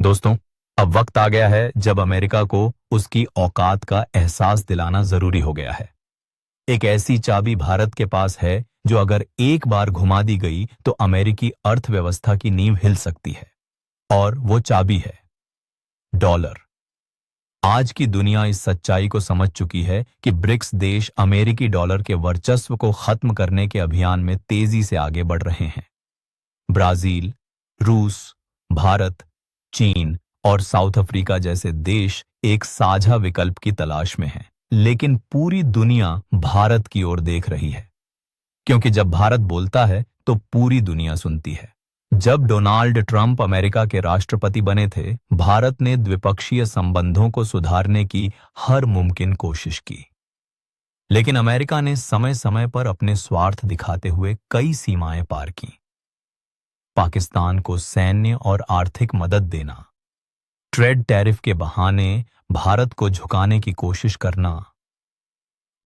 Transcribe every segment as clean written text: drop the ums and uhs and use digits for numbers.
दोस्तों, अब वक्त आ गया है जब अमेरिका को उसकी औकात का एहसास दिलाना जरूरी हो गया है। एक ऐसी चाबी भारत के पास है जो अगर एक बार घुमा दी गई तो अमेरिकी अर्थव्यवस्था की नींव हिल सकती है। और वो चाबी है डॉलर। आज की दुनिया इस सच्चाई को समझ चुकी है कि ब्रिक्स देश अमेरिकी डॉलर के वर्चस्व को खत्म करने के अभियान में तेजी से आगे बढ़ रहे हैं। ब्राजील, रूस, भारत, चीन और साउथ अफ्रीका जैसे देश एक साझा विकल्प की तलाश में हैं, लेकिन पूरी दुनिया भारत की ओर देख रही है, क्योंकि जब भारत बोलता है तो पूरी दुनिया सुनती है। जब डोनाल्ड ट्रंप अमेरिका के राष्ट्रपति बने थे, भारत ने द्विपक्षीय संबंधों को सुधारने की हर मुमकिन कोशिश की, लेकिन अमेरिका ने समय समय पर अपने स्वार्थ दिखाते हुए कई सीमाएं पार की। पाकिस्तान को सैन्य और आर्थिक मदद देना, ट्रेड टैरिफ के बहाने भारत को झुकाने की कोशिश करना,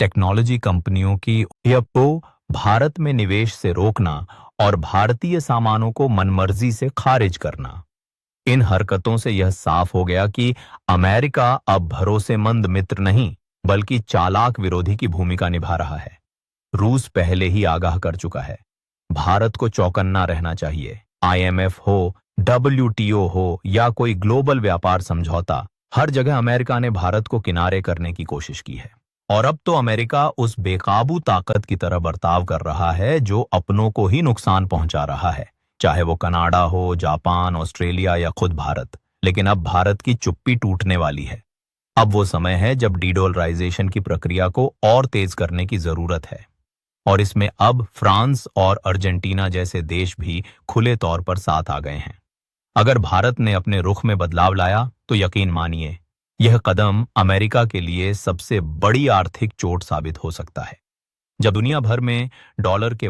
टेक्नोलॉजी कंपनियों की को भारत में निवेश से रोकना और भारतीय सामानों को मनमर्जी से खारिज करना। इन हरकतों से यह साफ हो गया कि अमेरिका अब भरोसेमंद मित्र नहीं, बल्कि चालाक विरोधी की भूमिका निभा रहा है। रूस पहले ही आगाह कर चुका है, भारत को चौकन्ना रहना चाहिए। IMF हो, WTO हो या कोई ग्लोबल व्यापार समझौता, हर जगह अमेरिका ने भारत को किनारे करने की कोशिश की है। और अब तो अमेरिका उस बेकाबू ताकत की तरह बर्ताव कर रहा है जो अपनों को ही नुकसान पहुंचा रहा है, चाहे वो कनाडा हो, जापान, ऑस्ट्रेलिया या खुद भारत। लेकिन अब भारत की चुप्पी टूटने वाली है। अब वो समय है जब डीडॉलराइजेशन की प्रक्रिया को और तेज करने की जरूरत है, और इसमें अब फ्रांस और अर्जेंटीना जैसे देश भी खुले तौर पर साथ आ गए हैं। अगर भारत ने अपने रुख में बदलाव लाया तो यकीन मानिए, यह कदम अमेरिका के लिए सबसे बड़ी आर्थिक चोट साबित हो सकता है। जब दुनिया भर में डॉलर के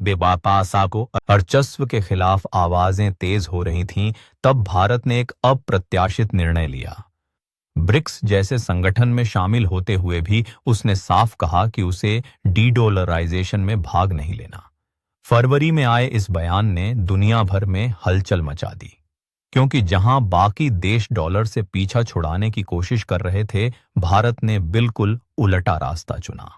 बेवापासा को वर्चस्व के खिलाफ आवाजें तेज हो रही थीं, तब भारत ने एक अप्रत्याशित निर्णय लिया। ब्रिक्स जैसे संगठन में शामिल होते हुए भी उसने साफ कहा कि उसे डीडॉलराइजेशन में भाग नहीं लेना। फरवरी में आए इस बयान ने दुनिया भर में हलचल मचा दी, क्योंकि जहां बाकी देश डॉलर से पीछा छुड़ाने की कोशिश कर रहे थे, भारत ने बिल्कुल उलटा रास्ता चुना।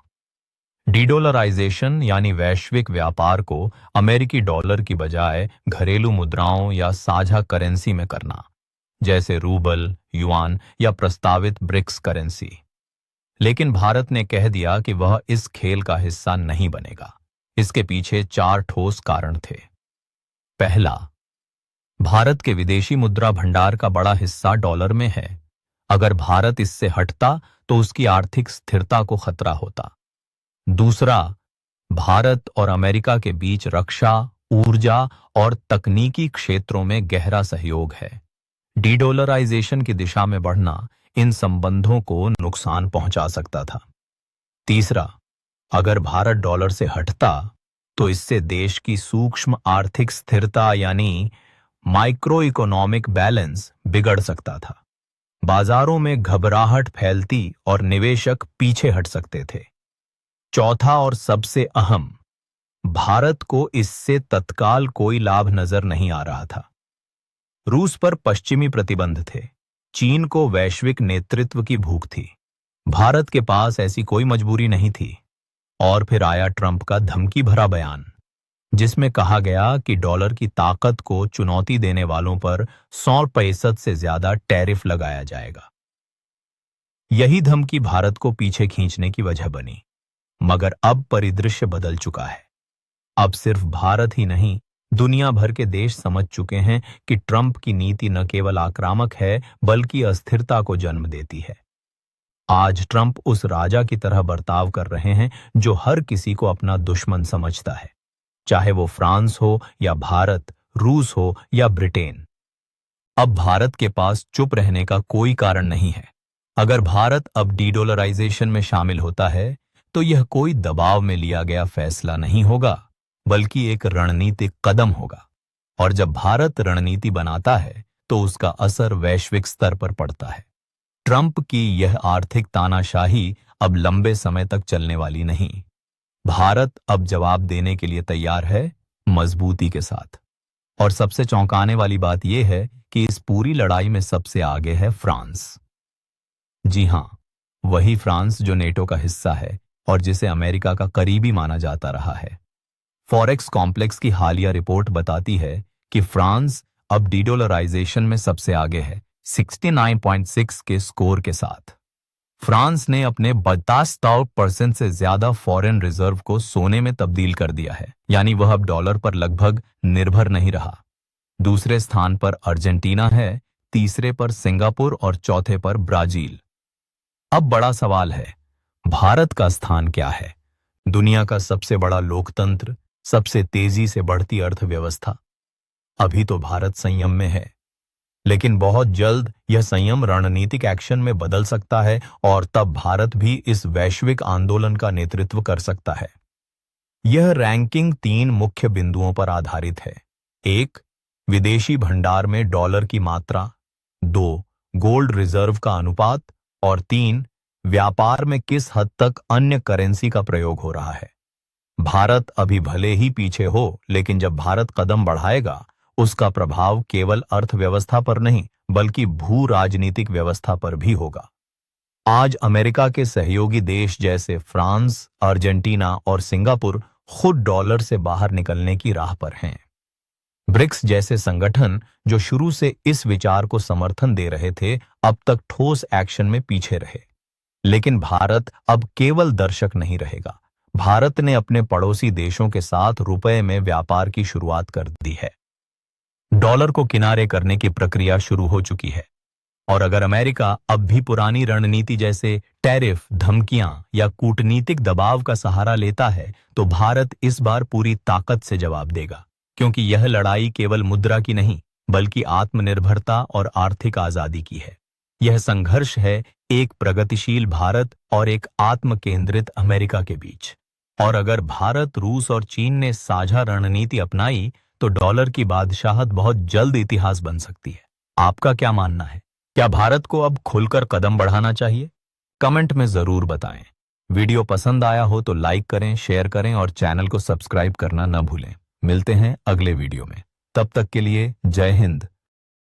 डीडॉलराइजेशन यानी वैश्विक व्यापार को अमेरिकी डॉलर की बजाय घरेलू मुद्राओं या साझा करेंसी में करना, जैसे रूबल, युआन या प्रस्तावित ब्रिक्स करेंसी। लेकिन भारत ने कह दिया कि वह इस खेल का हिस्सा नहीं बनेगा। इसके पीछे 4 ठोस कारण थे। पहला, भारत के विदेशी मुद्रा भंडार का बड़ा हिस्सा डॉलर में है। अगर भारत इससे हटता तो उसकी आर्थिक स्थिरता को खतरा होता। दूसरा, भारत और अमेरिका के बीच रक्षा, ऊर्जा और तकनीकी क्षेत्रों में गहरा सहयोग है। डीडॉलराइजेशन की दिशा में बढ़ना इन संबंधों को नुकसान पहुंचा सकता था। तीसरा, अगर भारत डॉलर से हटता तो इससे देश की सूक्ष्म आर्थिक स्थिरता यानी माइक्रो इकोनॉमिक बैलेंस बिगड़ सकता था। बाजारों में घबराहट फैलती और निवेशक पीछे हट सकते थे। चौथा और सबसे अहम, भारत को इससे तत्काल कोई लाभ नजर नहीं आ रहा था। रूस पर पश्चिमी प्रतिबंध थे, चीन को वैश्विक नेतृत्व की भूख थी। भारत के पास ऐसी कोई मजबूरी नहीं थी। और फिर आया ट्रंप का धमकी भरा बयान, जिसमें कहा गया कि डॉलर की ताकत को चुनौती देने वालों पर 100% से ज्यादा टैरिफ लगाया जाएगा। यही धमकी भारत को पीछे खींचने की वजह बनी। मगर अब परिदृश्य बदल चुका है। अब सिर्फ भारत ही नहीं, दुनिया भर के देश समझ चुके हैं कि ट्रंप की नीति न केवल आक्रामक है, बल्कि अस्थिरता को जन्म देती है। आज ट्रंप उस राजा की तरह बर्ताव कर रहे हैं जो हर किसी को अपना दुश्मन समझता है, चाहे वो फ्रांस हो या भारत, रूस हो या ब्रिटेन। अब भारत के पास चुप रहने का कोई कारण नहीं है। अगर भारत अब डीडॉलराइजेशन में शामिल होता है तो यह कोई दबाव में लिया गया फैसला नहीं होगा, बल्कि एक रणनीतिक कदम होगा। और जब भारत रणनीति बनाता है तो उसका असर वैश्विक स्तर पर पड़ता है। ट्रंप की यह आर्थिक तानाशाही अब लंबे समय तक चलने वाली नहीं। भारत अब जवाब देने के लिए तैयार है, मजबूती के साथ। और सबसे चौंकाने वाली बात यह है कि इस पूरी लड़ाई में सबसे आगे है फ्रांस। जी हां, वही फ्रांस जो नेटो का हिस्सा है और जिसे अमेरिका का करीबी माना जाता रहा है। फॉरेक्स कॉम्प्लेक्स की हालिया रिपोर्ट बताती है कि फ्रांस अब डीडॉलराइजेशन में सबसे आगे है, 69.6 के स्कोर के साथ। फ्रांस ने अपने 52% से ज्यादा फॉरेन रिजर्व को सोने में तब्दील कर दिया है, यानी वह अब डॉलर पर लगभग निर्भर नहीं रहा। दूसरे स्थान पर अर्जेंटीना है, तीसरे पर सिंगापुर और चौथे पर ब्राजील। अब बड़ा सवाल है, भारत का स्थान क्या है? दुनिया का सबसे बड़ा लोकतंत्र, सबसे तेजी से बढ़ती अर्थव्यवस्था। अभी तो भारत संयम में है, लेकिन बहुत जल्द यह संयम रणनीतिक एक्शन में बदल सकता है और तब भारत भी इस वैश्विक आंदोलन का नेतृत्व कर सकता है। यह रैंकिंग 3 मुख्य बिंदुओं पर आधारित है। 1, विदेशी भंडार में डॉलर की मात्रा। 2, गोल्ड रिजर्व का अनुपात। और 3, व्यापार में किस हद तक अन्य करेंसी का प्रयोग हो रहा है। भारत अभी भले ही पीछे हो, लेकिन जब भारत कदम बढ़ाएगा, उसका प्रभाव केवल अर्थव्यवस्था पर नहीं, बल्कि भू राजनीतिक व्यवस्था पर भी होगा। आज अमेरिका के सहयोगी देश जैसे फ्रांस, अर्जेंटीना और सिंगापुर खुद डॉलर से बाहर निकलने की राह पर हैं। ब्रिक्स जैसे संगठन जो शुरू से इस विचार को समर्थन दे रहे थे, अब तक ठोस एक्शन में पीछे रहे। लेकिन भारत अब केवल दर्शक नहीं रहेगा। भारत ने अपने पड़ोसी देशों के साथ रुपए में व्यापार की शुरुआत कर दी है। डॉलर को किनारे करने की प्रक्रिया शुरू हो चुकी है। और अगर अमेरिका अब भी पुरानी रणनीति जैसे टैरिफ, धमकियां या कूटनीतिक दबाव का सहारा लेता है, तो भारत इस बार पूरी ताकत से जवाब देगा, क्योंकि यह लड़ाई केवल मुद्रा की नहीं, बल्कि आत्मनिर्भरता और आर्थिक आजादी की है। यह संघर्ष है एक प्रगतिशील भारत और एक आत्म केंद्रित अमेरिका के बीच। और अगर भारत, रूस और चीन ने साझा रणनीति अपनाई, तो डॉलर की बादशाहत बहुत जल्द इतिहास बन सकती है। आपका क्या मानना है? क्या भारत को अब खुलकर कदम बढ़ाना चाहिए? कमेंट में जरूर बताएं। वीडियो पसंद आया हो तो लाइक करें, शेयर करें और चैनल को सब्सक्राइब करना न भूलें। मिलते हैं अगले वीडियो में। तब तक के लिए जय हिंद।